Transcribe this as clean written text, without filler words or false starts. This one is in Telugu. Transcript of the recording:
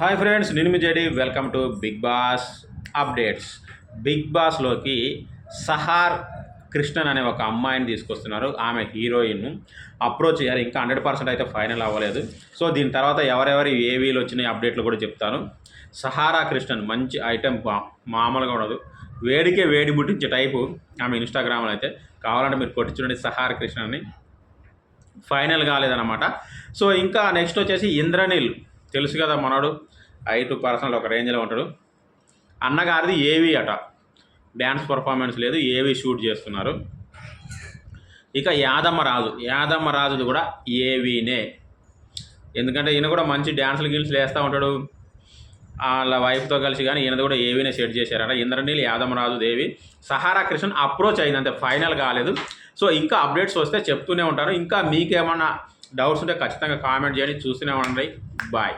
హాయ్ ఫ్రెండ్స్, నేను మీ JD. Welcome to Bigg Boss updates. Bigg బాస్లోకి సహార్ కృష్ణన్ అనే ఒక అమ్మాయిని తీసుకొస్తున్నారు. ఆమె హీరోయిన్ అప్రోచ్ అయ్యారు. ఇంకా 100% అయితే ఫైనల్ అవ్వలేదు. సో దీని తర్వాత ఎవరెవరి ఏవీలు వచ్చినాయి అప్డేట్లు కూడా చెప్తాను. సహారా కృష్ణన్ మంచి ఐటెం, మామూలుగా ఉండదు. వేడికే వేడి పుట్టించే టైపు ఆమె ఇన్స్టాగ్రామ్లో అయితే. కావాలంటే మీరు కొట్టి చూడండి సహార్ కృష్ణన్ని. ఫైనల్ కాలేదన్నమాట. సో ఇంకా నెక్స్ట్ వచ్చేసి ఇంద్రనీల్, తెలుసు కదా మనోడు, ఐటు పర్సనల్ ఒక రేంజ్లో ఉంటాడు. అన్నగారిది ఏవీ అట, డ్యాన్స్ పర్ఫార్మెన్స్ లేదు, ఏవీ షూట్ చేస్తున్నారు. ఇక యాదమ్మ రాజుది కూడా ఏవీనే. ఎందుకంటే ఈయన కూడా మంచి డ్యాన్సులు గిల్స్లు వేస్తూ ఉంటాడు వాళ్ళ వైఫ్తో కలిసి. కానీ ఈయనది కూడా ఏవీనే సెట్ చేశారట. ఇంద్రనీల్, యాదమ్మరాజు, దేవి, సహారా కృష్ణన్ అప్రోచ్ అయింది, అంతే, ఫైనల్ కాలేదు. సో ఇంకా అప్డేట్స్ వస్తే చెప్తూనే ఉంటాను. ఇంకా మీకేమన్నా డౌట్స్ ఉంటే ఖచ్చితంగా కామెంట్ చేయండి. చూస్తూనే ఉండండి. బాయ్.